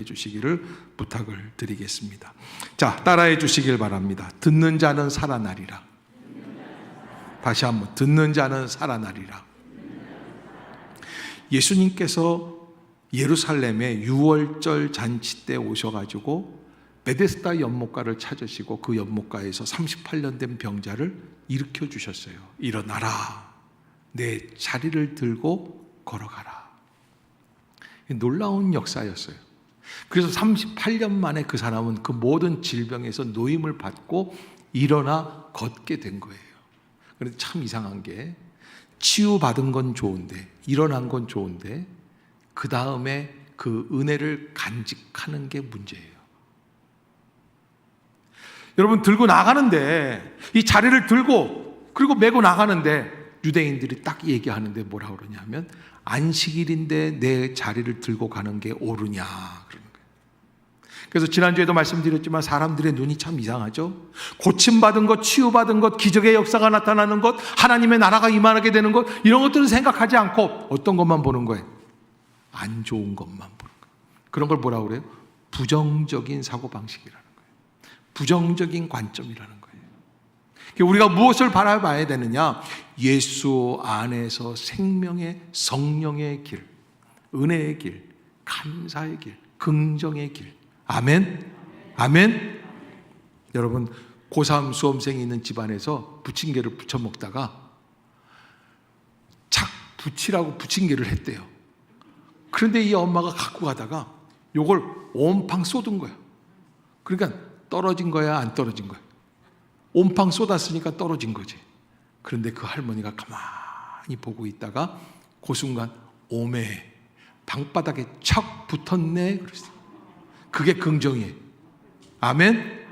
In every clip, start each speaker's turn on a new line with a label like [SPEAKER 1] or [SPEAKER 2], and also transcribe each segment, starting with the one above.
[SPEAKER 1] 주시기를 부탁을 드리겠습니다. 자, 따라해 주시길 바랍니다. 듣는 자는 살아나리라. 다시 한번, 듣는 자는 살아나리라. 예수님께서 예루살렘에 유월절 잔치 때 오셔가지고 베데스다 연못가를 찾으시고 그 연못가에서 38년 된 병자를 일으켜 주셨어요. 일어나라, 내 자리를 들고 걸어가라. 놀라운 역사였어요. 그래서 38년 만에 그 사람은 그 모든 질병에서 노임을 받고 일어나 걷게 된 거예요. 그런데 참 이상한 게, 치유받은 건 좋은데, 일어난 건 좋은데, 그 다음에 그 은혜를 간직하는 게 문제예요. 여러분, 들고 나가는데, 이 자리를 들고 그리고 메고 나가는데 유대인들이 딱 얘기하는데 뭐라 그러냐면, 안식일인데 내 자리를 들고 가는 게 옳으냐 그러는 거예요. 그래서 지난주에도 말씀드렸지만 사람들의 눈이 참 이상하죠. 고침받은 것, 치유받은 것, 기적의 역사가 나타나는 것, 하나님의 나라가 임하게 되는 것, 이런 것들은 생각하지 않고 어떤 것만 보는 거예요? 안 좋은 것만 보는 거예요. 그런 걸 뭐라고 그래요? 부정적인 사고방식이라는 거예요. 부정적인 관점이라는 거예요. 우리가 무엇을 바라봐야 되느냐? 예수 안에서 생명의, 성령의 길, 은혜의 길, 감사의 길, 긍정의 길. 아멘? 아멘? 여러분, 고3 수험생이 있는 집안에서 부침개를 부쳐 먹다가 착 부치라고 부침개를 했대요. 그런데 이 엄마가 갖고 가다가 요걸 온팡 쏟은 거야. 그러니까 떨어진 거야, 안 떨어진 거야? 온팡 쏟았으니까 떨어진 거지. 그런데 그 할머니가 가만히 보고 있다가 그 순간 오메, 방바닥에 척 붙었네 그랬어요. 그게 긍정이에요. 아멘?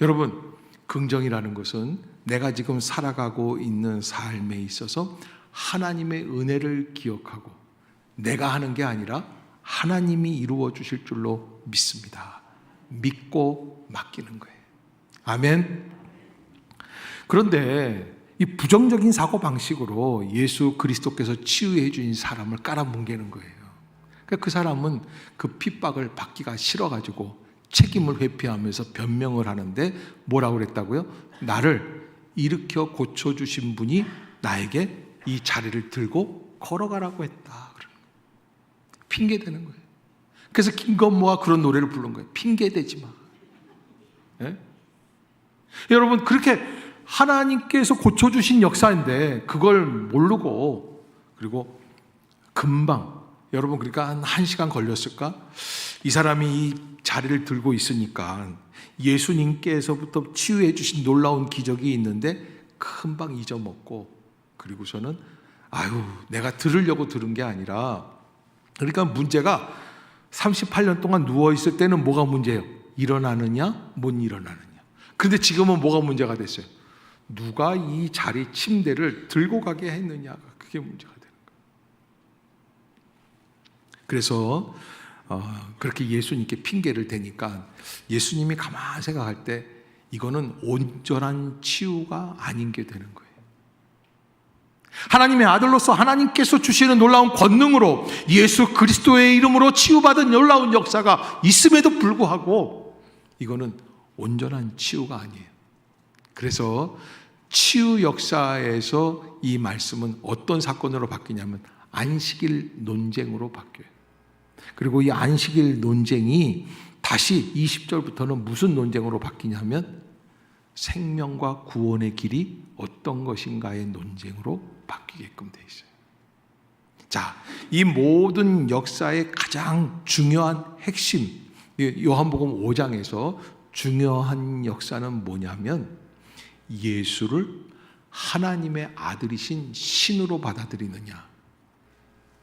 [SPEAKER 1] 여러분, 긍정이라는 것은 내가 지금 살아가고 있는 삶에 있어서 하나님의 은혜를 기억하고 내가 하는 게 아니라 하나님이 이루어 주실 줄로 믿습니다. 믿고 맡기는 거예요. 아멘? 그런데 이 부정적인 사고방식으로 예수 그리스도께서 치유해 주신 사람을 깔아뭉개는 거예요. 그러니까 그 사람은 그 핍박을 받기가 싫어가지고 책임을 회피하면서 변명을 하는데 뭐라고 그랬다고요? 나를 일으켜 고쳐주신 분이 나에게 이 자리를 들고 걸어가라고 했다. 핑계 대는 거예요. 그래서 김건모가 그런 노래를 부른 거예요. 핑계 대지 마. 예? 여러분, 그렇게 하나님께서 고쳐주신 역사인데 그걸 모르고, 그리고 금방, 여러분, 그러니까 한 1시간 걸렸을까? 이 사람이 이 자리를 들고 있으니까 예수님께서부터 치유해 주신 놀라운 기적이 있는데 금방 잊어먹고, 그리고서는 아유, 내가 들으려고 들은 게 아니라, 그러니까 문제가 38년 동안 누워있을 때는 뭐가 문제예요? 일어나느냐, 못 일어나느냐. 그런데 지금은 뭐가 문제가 됐어요? 누가 이 자리, 침대를 들고 가게 했느냐가, 그게 문제가 되는 거예요. 그래서 그렇게 예수님께 핑계를 대니까 예수님이 가만히 생각할 때 이거는 온전한 치유가 아닌 게 되는 거예요. 하나님의 아들로서 하나님께서 주시는 놀라운 권능으로 예수 그리스도의 이름으로 치유받은 놀라운 역사가 있음에도 불구하고 이거는 온전한 치유가 아니에요. 그래서 치유 역사에서 이 말씀은 어떤 사건으로 바뀌냐면 안식일 논쟁으로 바뀌어요. 그리고 이 안식일 논쟁이 다시 20절부터는 무슨 논쟁으로 바뀌냐면 생명과 구원의 길이 어떤 것인가의 논쟁으로 바뀌게끔 돼 있어요. 자, 이 모든 역사의 가장 중요한 핵심, 요한복음 5장에서 중요한 역사는 뭐냐면 예수를 하나님의 아들이신 신으로 받아들이느냐,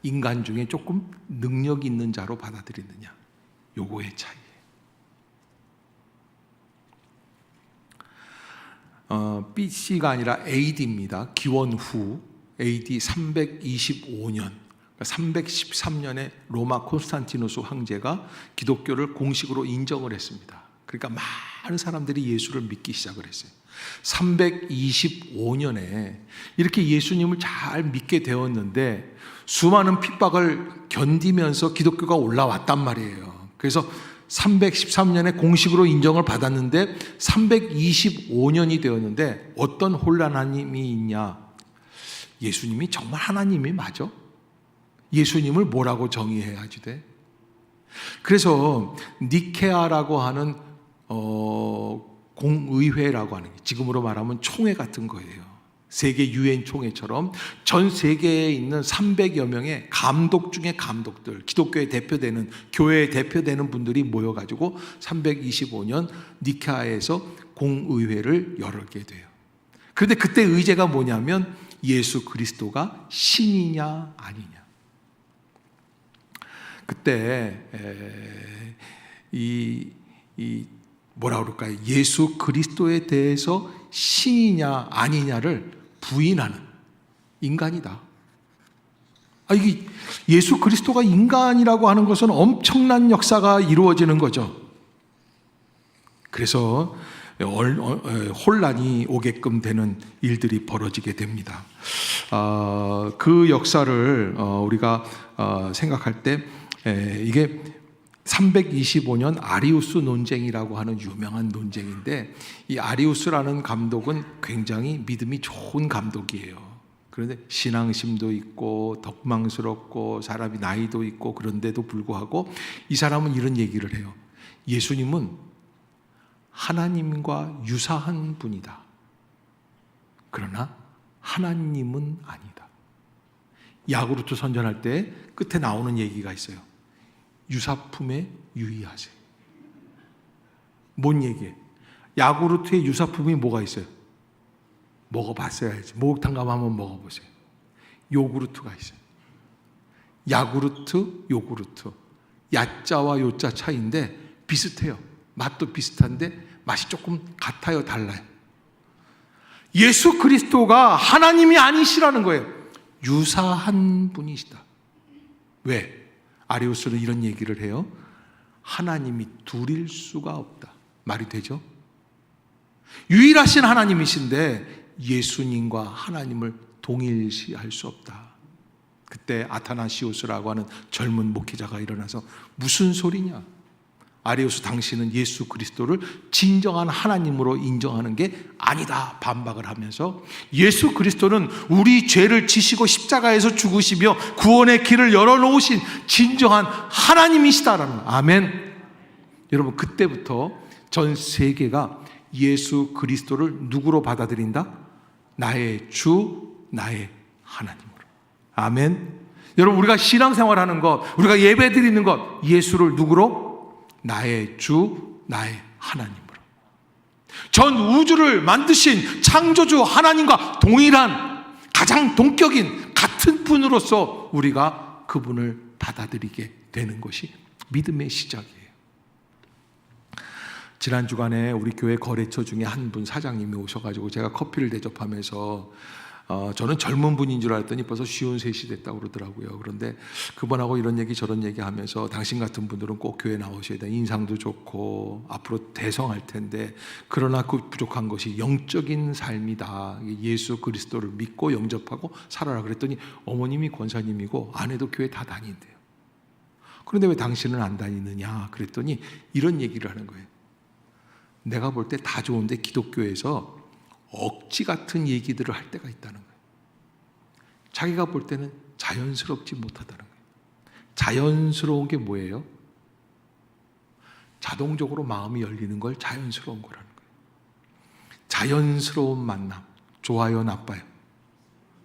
[SPEAKER 1] 인간 중에 조금 능력 있는 자로 받아들이느냐, 요거의 차이예요. BC가 아니라 AD입니다. 기원 후 AD 325년, 313년에 로마 콘스탄티누스 황제가 기독교를 공식으로 인정을 했습니다. 그러니까 많은 사람들이 예수를 믿기 시작을 했어요. 325년에 이렇게 예수님을 잘 믿게 되었는데 수많은 핍박을 견디면서 기독교가 올라왔단 말이에요. 그래서 313년에 공식으로 인정을 받았는데 325년이 되었는데 어떤 혼란함이 있냐? 예수님이 정말 하나님이 맞아? 예수님을 뭐라고 정의해야지 돼? 그래서 니케아라고 하는 공의회라고 하는 게 지금으로 말하면 총회 같은 거예요. 세계 유엔 총회처럼 전 세계에 있는 300여 명의 감독 중에 감독들, 기독교의 대표되는, 교회의 대표되는 분들이 모여가지고 325년 니케아에서 공의회를 열게 돼요. 그런데 그때 의제가 뭐냐면 예수 그리스도가 신이냐 아니냐. 그때 뭐라 그럴까요? 예수 그리스도에 대해서 신이냐 아니냐를 부인하는 인간이다. 이게 예수 그리스도가 인간이라고 하는 것은 엄청난 역사가 이루어지는 거죠. 그래서 혼란이 오게끔 되는 일들이 벌어지게 됩니다. 그 역사를 우리가 생각할 때 이게 325년 아리우스 논쟁이라고 하는 유명한 논쟁인데, 이 아리우스라는 감독은 굉장히 믿음이 좋은 감독이에요. 그런데 신앙심도 있고 덕망스럽고 사람이 나이도 있고, 그런데도 불구하고 이 사람은 이런 얘기를 해요. 예수님은 하나님과 유사한 분이다. 그러나 하나님은 아니다. 야구르트 선전할 때 끝에 나오는 얘기가 있어요. 유사품에 유의하세요. 뭔 얘기예요? 야구르트의 유사품이 뭐가 있어요? 먹어봤어야지. 목욕탕 가면 한번 먹어보세요. 요구르트가 있어요. 야구르트, 요구르트. 야자와 요자 차이인데 비슷해요. 맛도 비슷한데 맛이 조금 같아요, 달라요. 예수 그리스도가 하나님이 아니시라는 거예요. 유사한 분이시다. 왜? 아리우스는 이런 얘기를 해요. 하나님이 둘일 수가 없다. 말이 되죠? 유일하신 하나님이신데 예수님과 하나님을 동일시할 수 없다. 그때 아타나시우스라고 하는 젊은 목회자가 일어나서 무슨 소리냐? 아리우스, 당신은 예수 그리스도를 진정한 하나님으로 인정하는 게 아니다 반박을 하면서, 예수 그리스도는 우리 죄를 지시고 십자가에서 죽으시며 구원의 길을 열어놓으신 진정한 하나님이시다라는, 아멘. 여러분, 그때부터 전 세계가 예수 그리스도를 누구로 받아들인다? 나의 주, 나의 하나님으로. 아멘. 여러분, 우리가 신앙생활하는 것, 우리가 예배드리는 것, 예수를 누구로? 나의 주, 나의 하나님으로. 전 우주를 만드신 창조주 하나님과 동일한, 가장 동격인 같은 분으로서 우리가 그분을 받아들이게 되는 것이 믿음의 시작이에요. 지난 주간에 우리 교회 거래처 중에 한 분 사장님이 오셔가지고 제가 커피를 대접하면서 저는 젊은 분인 줄 알았더니 벌써 53이 됐다고 그러더라고요. 그런데 그분하고 이런 얘기 저런 얘기 하면서, 당신 같은 분들은 꼭 교회 나오셔야 돼. 인상도 좋고 앞으로 대성할 텐데, 그러나 그 부족한 것이 영적인 삶이다. 예수 그리스도를 믿고 영접하고 살아라. 그랬더니 어머님이 권사님이고 아내도 교회 다 다닌대요. 그런데 왜 당신은 안 다니느냐 그랬더니 이런 얘기를 하는 거예요. 내가 볼 때 다 좋은데 기독교에서 억지 같은 얘기들을 할 때가 있다는 거예요. 자기가 볼 때는 자연스럽지 못하다는 거예요. 자연스러운 게 뭐예요? 자동적으로 마음이 열리는 걸 자연스러운 거라는 거예요. 자연스러운 만남. 좋아요, 나빠요?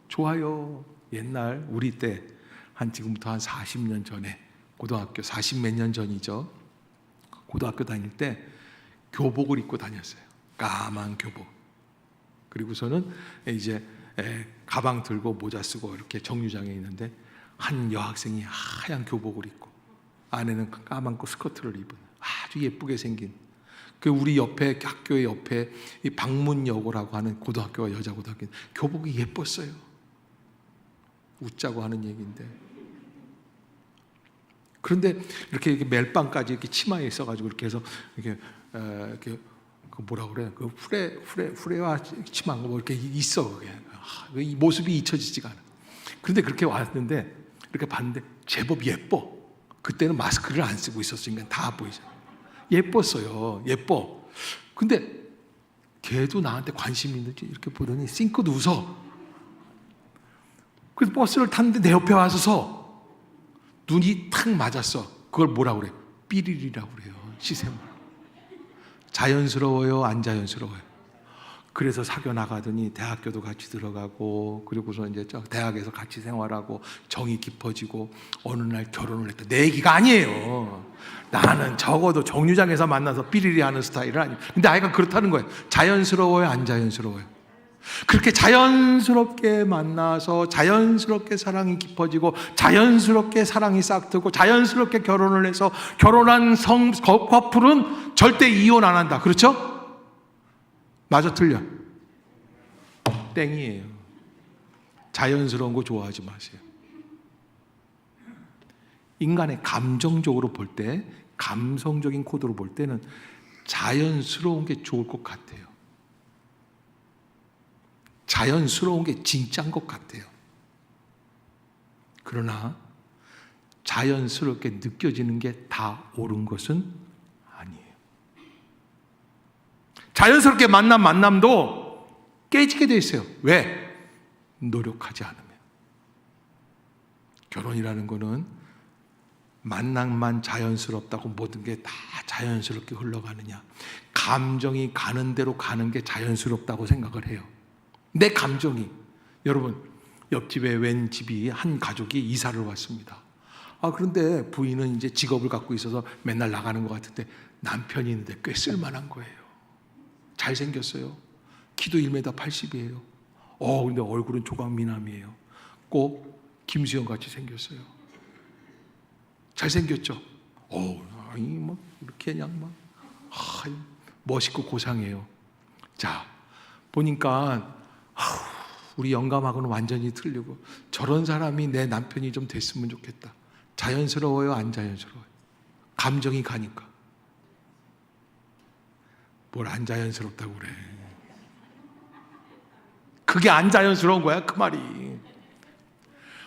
[SPEAKER 1] 좋아요. 옛날 우리 때 지금부터 한 40년 전에, 고등학교 40 몇 년 전이죠. 고등학교 다닐 때 교복을 입고 다녔어요. 까만 교복. 그리고서는 이제 가방 들고 모자 쓰고 이렇게 정류장에 있는데, 한 여학생이 하얀 교복을 입고 안에는 까만 스커트를 입은 아주 예쁘게 생긴, 그 우리 옆에, 학교의 옆에 이 방문여고라고 하는 고등학교가 여자 고등학교, 교복이 예뻤어요. 웃자고 하는 얘기인데, 그런데 이렇게 멜빵까지 이렇게 치마에 있어가지고 이렇게 해서 이렇게 뭐라 그래? 그 후레와 치마가 뭐 이렇게 있어. 그게. 이 모습이 잊혀지지가 않아. 그런데 그렇게 왔는데, 이렇게 봤는데 제법 예뻐. 그때는 마스크를 안 쓰고 있었으니까 다 보이잖아요. 예뻤어요. 예뻐. 근데 걔도 나한테 관심 있는지 이렇게 보더니 싱긋 웃어. 그래서 버스를 탔는데 내 옆에 와서 서. 눈이 탁 맞았어. 그걸 뭐라고 그래? 삐리리라고 그래요. 시샘. 자연스러워요? 안 자연스러워요? 그래서 사귀어 나가더니 대학교도 같이 들어가고, 그리고서 이제 대학에서 같이 생활하고 정이 깊어지고 어느 날 결혼을 했다. 내 얘기가 아니에요. 나는 적어도 정류장에서 만나서 삐리리 하는 스타일은 아니에요. 근데 아이가 그렇다는 거예요. 자연스러워요? 안 자연스러워요? 그렇게 자연스럽게 만나서 자연스럽게 사랑이 깊어지고 자연스럽게 사랑이 싹트고 자연스럽게 결혼을 해서 결혼한 커플은 절대 이혼 안 한다. 그렇죠? 맞아, 틀려? 땡이에요. 자연스러운 거 좋아하지 마세요. 인간의 감정적으로 볼 때, 감성적인 코드로 볼 때는 자연스러운 게 좋을 것 같아요. 자연스러운 게 진짜인 것 같아요. 그러나 자연스럽게 느껴지는 게 다 옳은 것은 아니에요. 자연스럽게 만남도 깨지게 돼 있어요. 왜? 노력하지 않으면. 결혼이라는 거는 만남만 자연스럽다고 모든 게 다 자연스럽게 흘러가느냐, 감정이 가는 대로 가는 게 자연스럽다고 생각을 해요. 내 감정이. 여러분, 옆집에 웬 집이 한 가족이 이사를 왔습니다. 그런데 부인은 이제 직업을 갖고 있어서 맨날 나가는 것 같은데 남편이 있는데 꽤 쓸만한 거예요. 잘생겼어요. 키도 1m 80이에요. 근데 얼굴은 조각미남이에요. 꼭 김수영 같이 생겼어요. 잘생겼죠? 뭐 이렇게 그냥 막 멋있고 고상해요. 자, 보니까 우리 영감하고는 완전히 틀리고, 저런 사람이 내 남편이 좀 됐으면 좋겠다. 자연스러워요? 안 자연스러워요? 감정이 가니까. 뭘 안 자연스럽다고 그래. 그게 안 자연스러운 거야, 그 말이.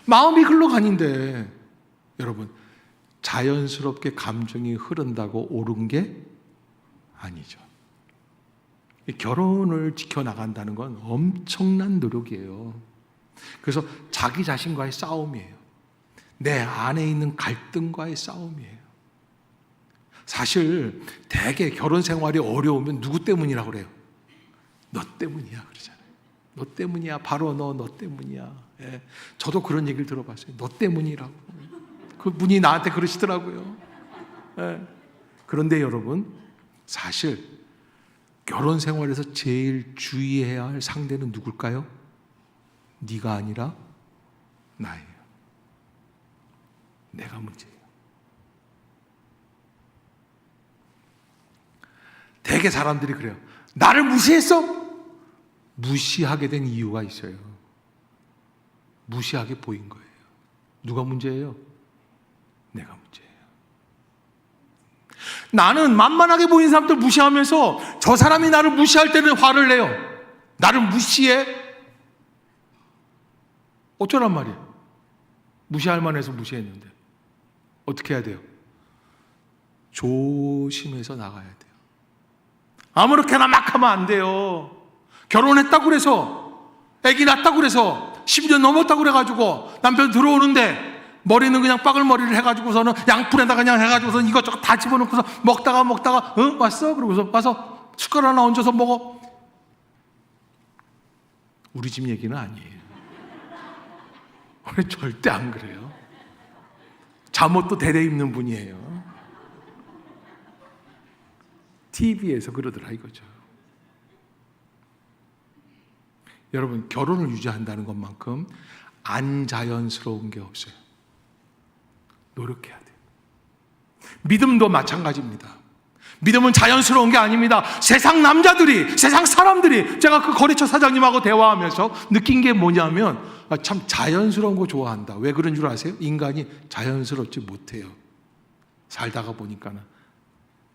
[SPEAKER 1] 마음이 흘러가는데, 여러분, 자연스럽게 감정이 흐른다고 옳은 게 아니죠. 결혼을 지켜나간다는 건 엄청난 노력이에요. 그래서 자기 자신과의 싸움이에요. 내 안에 있는 갈등과의 싸움이에요. 사실 대개 결혼 생활이 어려우면 누구 때문이라고 그래요? 너 때문이야 그러잖아요. 너 때문이야. 바로 너 때문이야. 예. 저도 그런 얘기를 들어봤어요. 너 때문이라고. 그 분이 나한테 그러시더라고요. 예. 그런데 여러분, 사실 결혼 생활에서 제일 주의해야 할 상대는 누굴까요? 네가 아니라 나예요. 내가 문제예요. 대개 사람들이 그래요. 나를 무시했어? 무시하게 된 이유가 있어요. 무시하게 보인 거예요. 누가 문제예요? 내가 문제예요. 나는 만만하게 보이는 사람들 무시하면서 저 사람이 나를 무시할 때는 화를 내요. 나를 무시해? 어쩌란 말이에요. 무시할 만해서 무시했는데 어떻게 해야 돼요? 조심해서 나가야 돼요. 아무렇게나 막 하면 안 돼요. 결혼했다고 그래서, 아기 낳았다고 그래서 10년 넘었다고 그래가지고 남편 들어오는데 머리는 그냥 빠글머리를 해가지고서는 양푼에다 그냥 해가지고서는 이것저것 다 집어넣고서 먹다가 왔어? 그러고서 와서 숟가락 하나 얹어서 먹어. 우리 집 얘기는 아니에요. 절대 안 그래요. 잠옷도 대대 입는 분이에요. TV에서 그러더라 이거죠. 여러분, 결혼을 유지한다는 것만큼 안 자연스러운 게 없어요. 노력해야 돼요. 믿음도 마찬가지입니다. 믿음은 자연스러운 게 아닙니다. 세상 남자들이, 세상 사람들이, 제가 그 거래처 사장님하고 대화하면서 느낀 게 뭐냐면 참 자연스러운 거 좋아한다. 왜 그런 줄 아세요? 인간이 자연스럽지 못해요. 살다가 보니까는.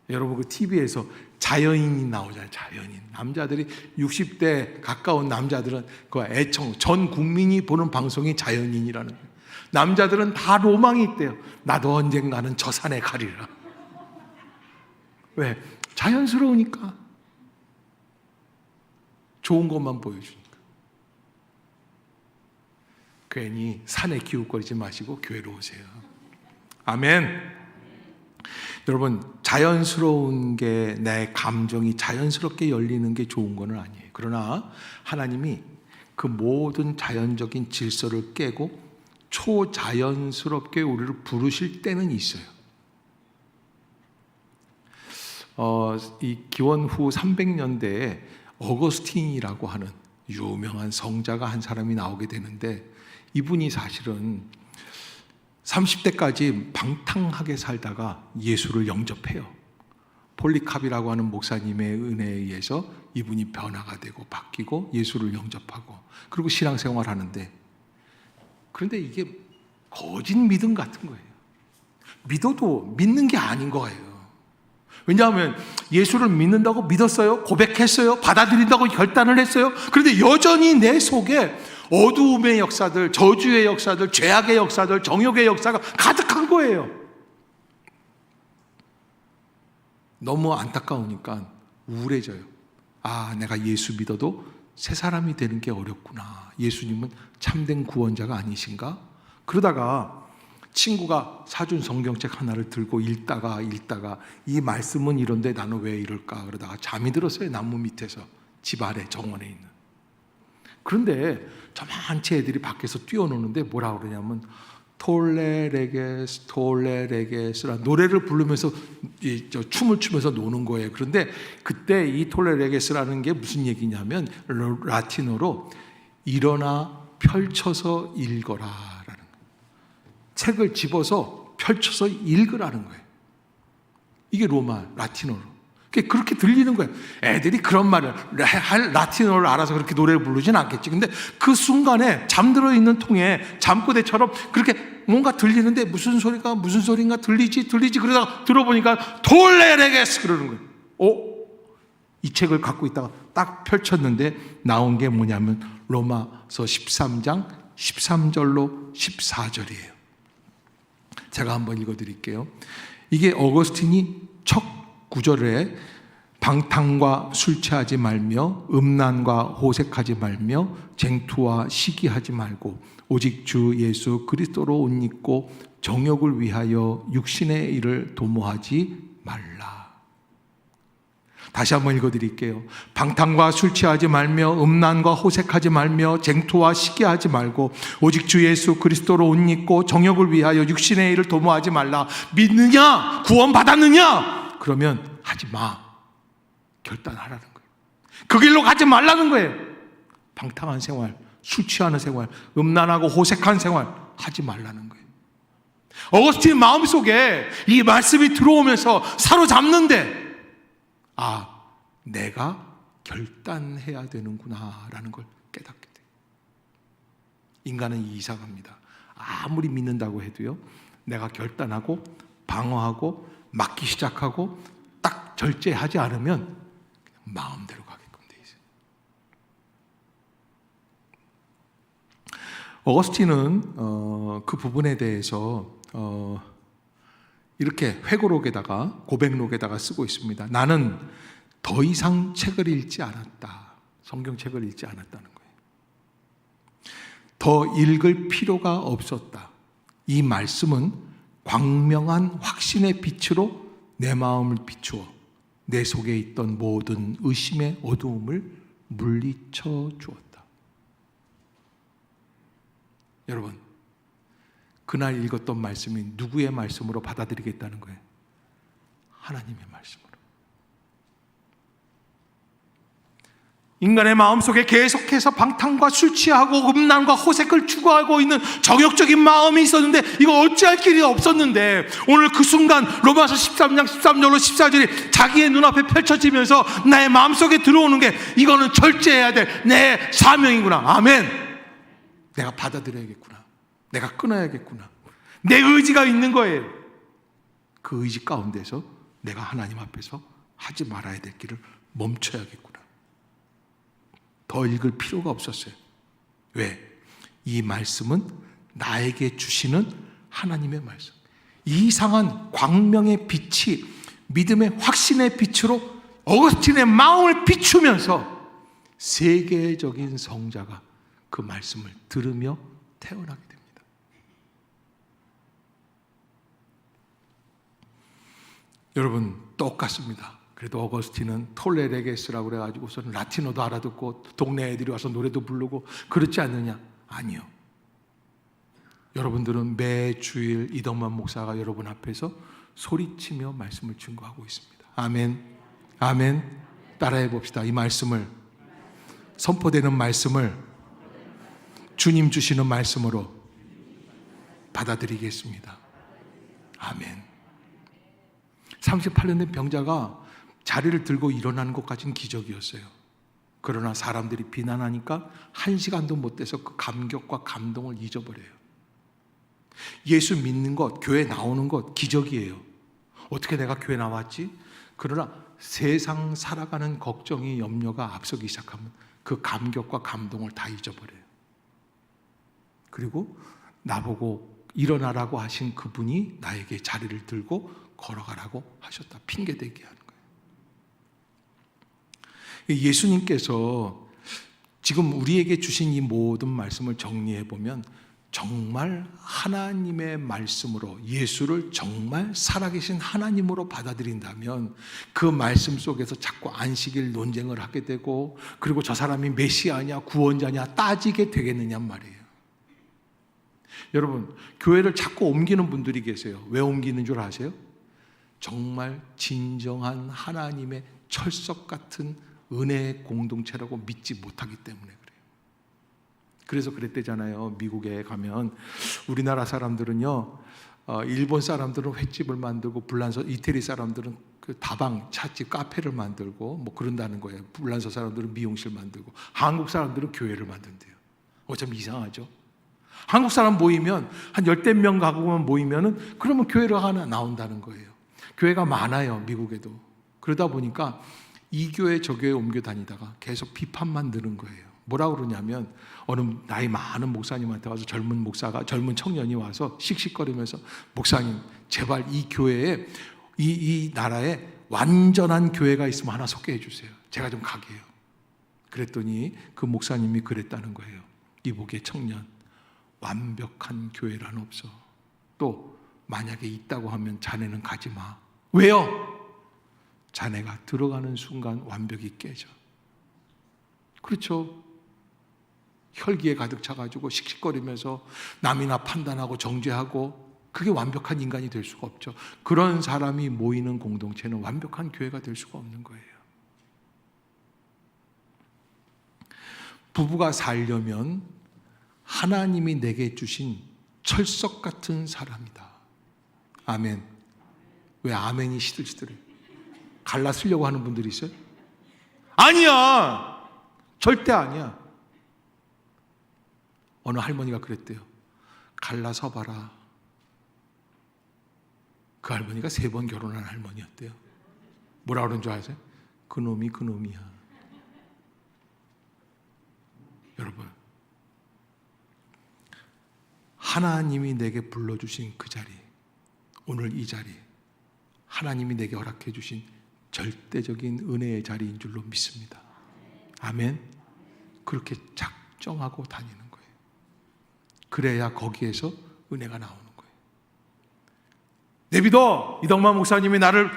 [SPEAKER 1] 여러분, 그 TV에서 자연인이 나오잖아요. 자연인. 남자들이 60대 가까운 남자들은 그 애청, 전 국민이 보는 방송이 자연인이라는 거예요. 남자들은 다 로망이 있대요. 나도 언젠가는 저 산에 가리라. 왜? 자연스러우니까. 좋은 것만 보여주니까. 괜히 산에 기웃거리지 마시고 교회로 오세요. 아멘. 여러분, 자연스러운 게, 내 감정이 자연스럽게 열리는 게 좋은 건 아니에요. 그러나 하나님이 그 모든 자연적인 질서를 깨고 초자연스럽게 우리를 부르실 때는 있어요. 이 기원 후 300년대에 어거스틴이라고 하는 유명한 성자가 한 사람이 나오게 되는데, 이분이 사실은 30대까지 방탕하게 살다가 예수를 영접해요. 폴리캅이라고 하는 목사님의 은혜에 의해서 이분이 변화가 되고 바뀌고 예수를 영접하고, 그리고 신앙생활 하는데, 그런데 이게 거짓 믿음 같은 거예요. 믿어도 믿는 게 아닌 거예요. 왜냐하면 예수를 믿는다고 믿었어요. 고백했어요. 받아들인다고 결단을 했어요. 그런데 여전히 내 속에 어두움의 역사들, 저주의 역사들, 죄악의 역사들, 정욕의 역사가 가득한 거예요. 너무 안타까우니까 우울해져요. 아, 내가 예수 믿어도 새 사람이 되는 게 어렵구나. 예수님은 참된 구원자가 아니신가? 그러다가 친구가 사준 성경책 하나를 들고 읽다가 이 말씀은 이런데 나는 왜 이럴까? 그러다가 잠이 들었어요. 나무 밑에서, 집 아래 정원에 있는. 그런데 저만치 애들이 밖에서 뛰어노는데 뭐라 그러냐면 톨레레게스라 노래를 부르면서 춤을 추면서 노는 거예요. 그런데 그때 이 톨레레게스라는 게 무슨 얘기냐면 라틴어로 일어나 펼쳐서 읽어라라는 거예요. 책을 집어서 펼쳐서 읽으라는 거예요. 이게 로마 라틴어로. 그렇게 들리는 거예요. 애들이 그런 말을 라틴어를 알아서 그렇게 노래를 부르진 않겠지. 근데 그 순간에 잠들어 있는 통에 잠꼬대처럼 그렇게 뭔가 들리는데 무슨 소리인가 들리지 그러다가 들어보니까 돌레레게스 그러는 거예요. 이 책을 갖고 있다가 딱 펼쳤는데 나온 게 뭐냐면 로마서 13장 13절로 14절이에요. 제가 한번 읽어드릴게요. 이게 어거스틴이 첫 구절에 방탕과 술 취하지 말며 음란과 호색하지 말며 쟁투와 시기하지 말고 오직 주 예수 그리스도로 옷 입고 정욕을 위하여 육신의 일을 도모하지 말라. 다시 한번 읽어드릴게요. 방탕과 술 취하지 말며 음란과 호색하지 말며 쟁투와 시기하지 말고 오직 주 예수 그리스도로 옷 입고 정욕을 위하여 육신의 일을 도모하지 말라. 믿느냐? 구원받았느냐? 그러면 하지 마. 결단하라는 거예요. 그 길로 가지 말라는 거예요. 방탕한 생활, 술 취하는 생활, 음란하고 호색한 생활 하지 말라는 거예요. 어거스틴 마음속에 이 말씀이 들어오면서 사로잡는데, 아, 내가 결단해야 되는구나 라는 걸 깨닫게 돼요. 인간은 이상합니다. 아무리 믿는다고 해도요, 내가 결단하고 방어하고 막기 시작하고 딱 절제하지 않으면 마음대로 가게끔 돼 있어요. 어거스틴은 그 부분에 대해서 이렇게 회고록에다가 고백록에다가 쓰고 있습니다. 나는 더 이상 책을 읽지 않았다. 성경책을 읽지 않았다는 거예요. 더 읽을 필요가 없었다. 이 말씀은 광명한 확신의 빛으로 내 마음을 비추어 내 속에 있던 모든 의심의 어두움을 물리쳐 주었다. 여러분, 그날 읽었던 말씀이 누구의 말씀으로 받아들이겠다는 거예요? 하나님의 말씀으로. 인간의 마음속에 계속해서 방탕과 술 취하고 음란과 호색을 추구하고 있는 정욕적인 마음이 있었는데 이거 어찌할 길이 없었는데, 오늘 그 순간 로마서 13장 13절로 14절이 자기의 눈앞에 펼쳐지면서 나의 마음속에 들어오는 게, 이거는 절제해야 될 내 사명이구나. 아멘. 내가 받아들여야겠구나. 내가 끊어야겠구나. 내 의지가 있는 거예요. 그 의지 가운데서 내가 하나님 앞에서 하지 말아야 될 길을 멈춰야겠구나. 더 읽을 필요가 없었어요. 왜? 이 말씀은 나에게 주시는 하나님의 말씀. 이상한 광명의 빛이 믿음의 확신의 빛으로 어거스틴의 마음을 비추면서 세계적인 성자가 그 말씀을 들으며 태어나게 됩니다. 여러분, 똑같습니다. 그래도 어거스틴은 톨레레게스라고 그래가지고서는 라틴어도 알아듣고 동네 애들이 와서 노래도 부르고 그렇지 않느냐? 아니요. 여러분들은 매 주일 이덕만 목사가 여러분 앞에서 소리치며 말씀을 증거하고 있습니다. 아멘. 아멘. 따라해 봅시다. 이 말씀을, 선포되는 말씀을 주님 주시는 말씀으로 받아들이겠습니다. 아멘. 38년 된 병자가 자리를 들고 일어나는 것까지는 기적이었어요. 그러나 사람들이 비난하니까 1시간도 못 돼서 그 감격과 감동을 잊어버려요. 예수 믿는 것, 교회 나오는 것 기적이에요. 어떻게 내가 교회 나왔지? 그러나 세상 살아가는 걱정이, 염려가 앞서기 시작하면 그 감격과 감동을 다 잊어버려요. 그리고 나보고 일어나라고 하신 그분이 나에게 자리를 들고 걸어가라고 하셨다. 핑계대게 하는 거예요. 예수님께서 지금 우리에게 주신 이 모든 말씀을 정리해 보면 정말 하나님의 말씀으로, 예수를 정말 살아계신 하나님으로 받아들인다면 그 말씀 속에서 자꾸 안식일 논쟁을 하게 되고, 그리고 저 사람이 메시아냐 구원자냐 따지게 되겠느냐 말이에요. 여러분, 교회를 자꾸 옮기는 분들이 계세요. 왜 옮기는 줄 아세요? 정말 진정한 하나님의 철석 같은 은혜의 공동체라고 믿지 못하기 때문에 그래요. 그래서 그랬대잖아요. 미국에 가면 우리나라 사람들은요, 일본 사람들은 횟집을 만들고, 불란서 이태리 사람들은 그 다방, 찻집, 카페를 만들고 뭐 그런다는 거예요. 불란서 사람들은 미용실 만들고, 한국 사람들은 교회를 만든대요. 참 이상하죠. 한국 사람 모이면 한 10명 가구만 모이면은 그러면 교회를 하나 나온다는 거예요. 교회가 많아요, 미국에도. 그러다 보니까 이 교회 저 교회 옮겨 다니다가 계속 비판만 드는 거예요. 뭐라고 그러냐면, 어느 나이 많은 목사님한테 와서 젊은 청년이 와서 씩씩거리면서, 목사님 제발 이 교회에, 이 나라에 완전한 교회가 있으면 하나 소개해 주세요. 제가 좀 가게 해요. 그랬더니 그 목사님이 그랬다는 거예요. 이복의 청년, 완벽한 교회란 없어. 또 만약에 있다고 하면 자네는 가지 마. 왜요? 자네가 들어가는 순간 완벽히 깨져. 그렇죠. 혈기에 가득 차가지고 씩씩거리면서 남이나 판단하고 정죄하고, 그게 완벽한 인간이 될 수가 없죠. 그런 사람이 모이는 공동체는 완벽한 교회가 될 수가 없는 거예요. 부부가 살려면 하나님이 내게 주신 철석 같은 사람이다. 아멘. 왜 아멘이 시들시들해요? 갈라 쓰려고 하는 분들이 있어요? 아니야! 절대 아니야. 어느 할머니가 그랬대요. 갈라서 봐라. 그 할머니가 3번 결혼한 할머니였대요. 뭐라 그런 줄 아세요? 그놈이 그놈이야. 여러분, 하나님이 내게 불러주신 그 자리, 오늘 이 자리, 하나님이 내게 허락해 주신 절대적인 은혜의 자리인 줄로 믿습니다. 아멘. 그렇게 작정하고 다니는 거예요. 그래야 거기에서 은혜가 나오는 거예요. 내비둬, 이덕만 목사님이 나를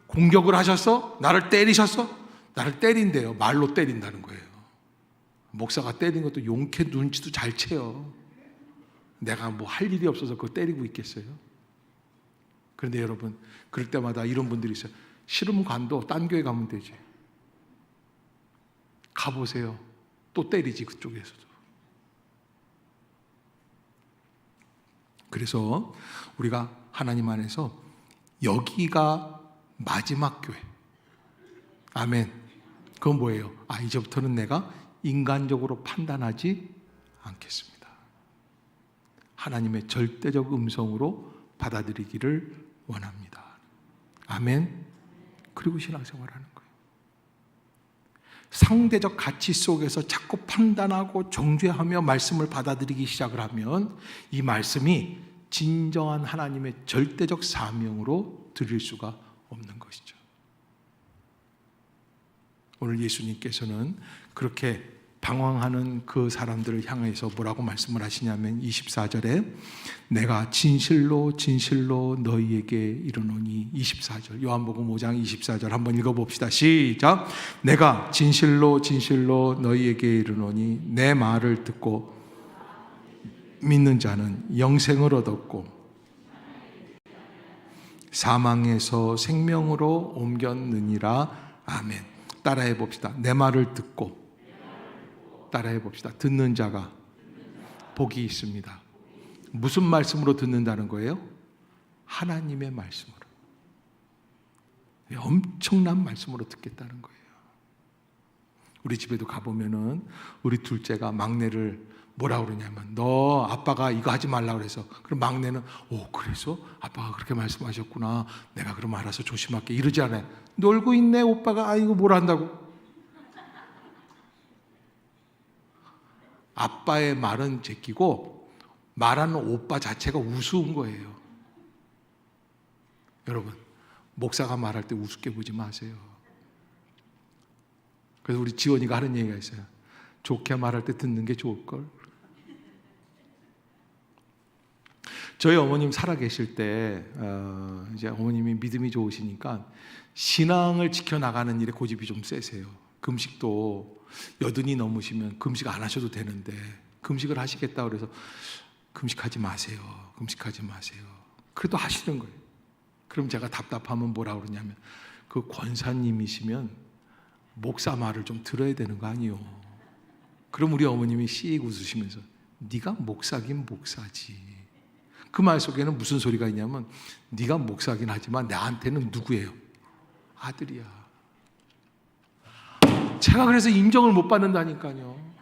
[SPEAKER 1] 공격을 하셨어? 나를 때리셨어? 나를 때린대요. 말로 때린다는 거예요. 목사가 때린 것도 용케 눈치도 잘 채요. 내가 뭐 할 일이 없어서 그거 때리고 있겠어요? 그런데 여러분, 그럴 때마다 이런 분들이 있어요. 싫으면 관둬. 딴 교회 가면 되지. 가보세요. 또 때리지, 그쪽에서도. 그래서 우리가 하나님 안에서 여기가 마지막 교회. 아멘. 그건 뭐예요? 이제부터는 내가 인간적으로 판단하지 않겠습니다. 하나님의 절대적 음성으로 받아들이기를 원합니다. 아멘. 그리고 신앙생활하는 거예요. 상대적 가치 속에서 자꾸 판단하고 정죄하며 말씀을 받아들이기 시작을 하면 이 말씀이 진정한 하나님의 절대적 사명으로 드릴 수가 없는 것이죠. 오늘 예수님께서는 그렇게 방황하는 그 사람들을 향해서 뭐라고 말씀을 하시냐면 24절에 내가 진실로 진실로 너희에게 이르노니 24절 요한복음 5장 24절 한번 읽어봅시다. 시작. 내가 진실로 진실로 너희에게 이르노니 내 말을 듣고 믿는 자는 영생을 얻었고 사망에서 생명으로 옮겼느니라. 아멘. 따라해 봅시다. 내 말을 듣고 따라해 봅시다. 듣는 자가 복이 있습니다. 무슨 말씀으로 듣는다는 거예요? 하나님의 말씀으로. 엄청난 말씀으로 듣겠다는 거예요. 우리 집에도 가보면은 우리 둘째가 막내를 뭐라 그러냐면 너 아빠가 이거 하지 말라 그래서 그럼 막내는 오 그래서 아빠가 그렇게 말씀하셨구나 내가 그럼 알아서 조심할게 이러지 않아요. 놀고 있네 오빠가 아이고 뭘 한다고. 아빠의 말은 제끼고 말하는 오빠 자체가 우스운 거예요. 여러분 목사가 말할 때 우습게 보지 마세요. 그래서 우리 지원이가 하는 얘기가 있어요. 좋게 말할 때 듣는 게 좋을걸. 저희 어머님 살아계실 때 이제 어머님이 믿음이 좋으시니까 신앙을 지켜나가는 일에 고집이 좀 세세요. 금식도 80이 넘으시면 금식 안 하셔도 되는데 금식을 하시겠다 그래서 금식하지 마세요. 금식하지 마세요. 그래도 하시는 거예요. 그럼 제가 답답하면 뭐라 그러냐면 그 권사님이시면 목사 말을 좀 들어야 되는 거 아니요. 그럼 우리 어머님이 씩 웃으시면서 네가 목사긴 목사지. 그 말 속에는 무슨 소리가 있냐면 네가 목사긴 하지만 나한테는 누구예요? 아들이야. 제가 그래서 인정을 못 받는다니까요.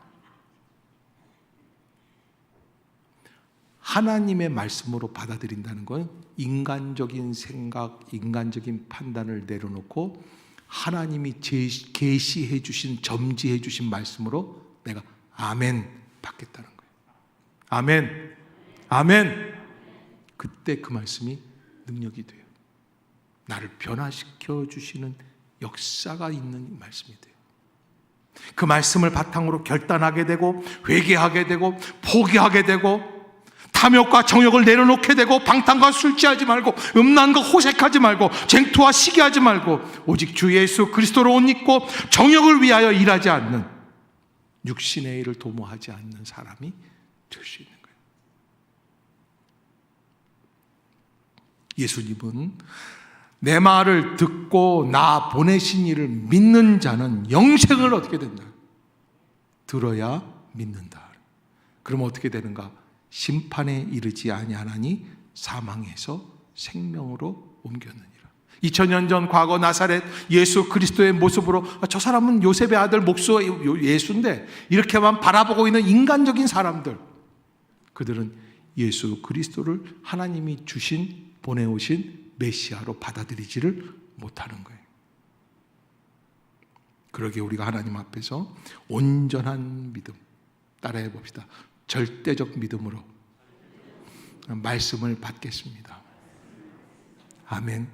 [SPEAKER 1] 하나님의 말씀으로 받아들인다는 건 인간적인 생각, 인간적인 판단을 내려놓고 하나님이 계시해 주신, 점지해 주신 말씀으로 내가 아멘 받겠다는 거예요. 아멘. 아멘. 그때 그 말씀이 능력이 돼요. 나를 변화시켜 주시는 역사가 있는 말씀이 돼요. 그 말씀을 바탕으로 결단하게 되고 회개하게 되고 포기하게 되고 탐욕과 정욕을 내려놓게 되고 방탕과 술 취하지 말고 음란과 호색하지 말고 쟁투와 시기하지 말고 오직 주 예수 그리스도로 옷 입고 정욕을 위하여 일하지 않는 육신의 일을 도모하지 않는 사람이 될 수 있는 거예요. 예수님은 내 말을 듣고 나 보내신 이를 믿는 자는 영생을 얻게 된다. 들어야 믿는다. 그럼 어떻게 되는가? 심판에 이르지 아니하나니 사망에서 생명으로 옮겼느니라. 2000년 전 과거 나사렛 예수 그리스도의 모습으로 저 사람은 요셉의 아들 목수 예수인데 이렇게만 바라보고 있는 인간적인 사람들, 그들은 예수 그리스도를 하나님이 주신 보내오신 메시아로 받아들이지를 못하는 거예요. 그러기에 우리가 하나님 앞에서 온전한 믿음, 따라해 봅시다. 절대적 믿음으로 말씀을 받겠습니다. 아멘.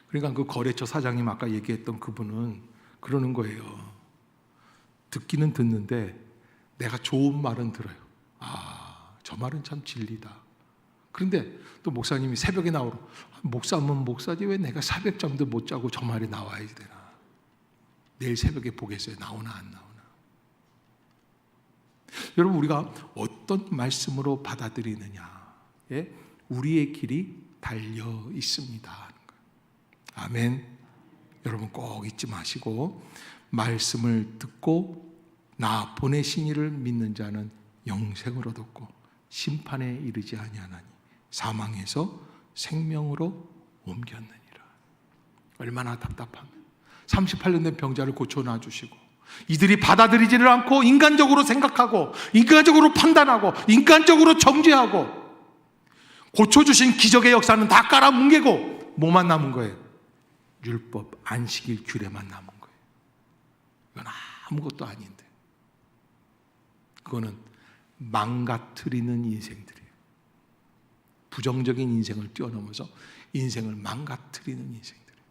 [SPEAKER 1] 그러니까 그 거래처 사장님 아까 얘기했던 그분은 그러는 거예요. 듣기는 듣는데 내가 좋은 말은 들어요. 아, 저 말은 참 진리다. 그런데 또 목사님이 새벽에 나오러 목사면 목사지 왜 내가 새벽잠도 못 자고 저 말이 나와야 되나. 내일 새벽에 보겠어요. 나오나 안 나오나. 여러분 우리가 어떤 말씀으로 받아들이느냐에 우리의 길이 달려 있습니다. 아멘. 여러분 꼭 잊지 마시고 말씀을 듣고 나 보내신 이를 믿는 자는 영생을 얻었고 심판에 이르지 아니하나니 사망에서 생명으로 옮겼느니라. 얼마나 답답하면 38년 된 병자를 고쳐놔 주시고 이들이 받아들이지를 않고 인간적으로 생각하고 인간적으로 판단하고 인간적으로 정죄하고 고쳐주신 기적의 역사는 다 깔아뭉개고 뭐만 남은 거예요? 율법 안식일 규례만 남은 거예요. 그건 아무것도 아닌데. 그거는 망가뜨리는 인생들이에요. 부정적인 인생을 뛰어넘어서 인생을 망가뜨리는 인생들이에요.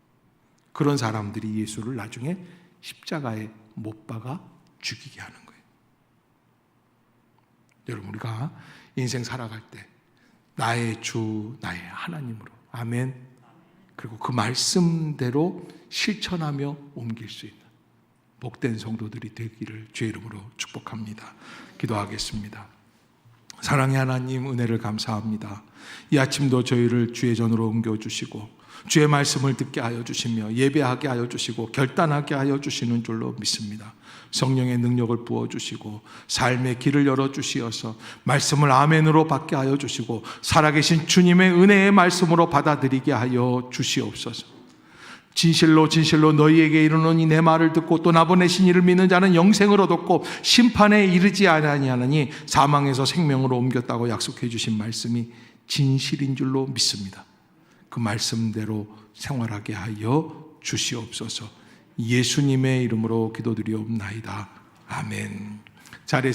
[SPEAKER 1] 그런 사람들이 예수를 나중에 십자가에 못 박아 죽이게 하는 거예요. 여러분, 우리가 인생 살아갈 때 나의 주, 나의 하나님으로, 아멘, 그리고 그 말씀대로 실천하며 옮길 수 있는 복된 성도들이 되기를 주의 이름으로 축복합니다. 기도하겠습니다. 사랑의 하나님, 은혜를 감사합니다. 이 아침도 저희를 주의 전으로 옮겨주시고 주의 말씀을 듣게 하여 주시며 예배하게 하여 주시고 결단하게 하여 주시는 줄로 믿습니다. 성령의 능력을 부어주시고 삶의 길을 열어주시어서 말씀을 아멘으로 받게 하여 주시고 살아계신 주님의 은혜의 말씀으로 받아들이게 하여 주시옵소서. 진실로 진실로 너희에게 이르노니 내 말을 듣고 또 나보내신 이를 믿는 자는 영생을 얻었고 심판에 이르지 아니하나니 사망에서 생명으로 옮겼다고 약속해 주신 말씀이 진실인 줄로 믿습니다. 그 말씀대로 생활하게 하여 주시옵소서. 예수님의 이름으로 기도드리옵나이다. 아멘. 자리에서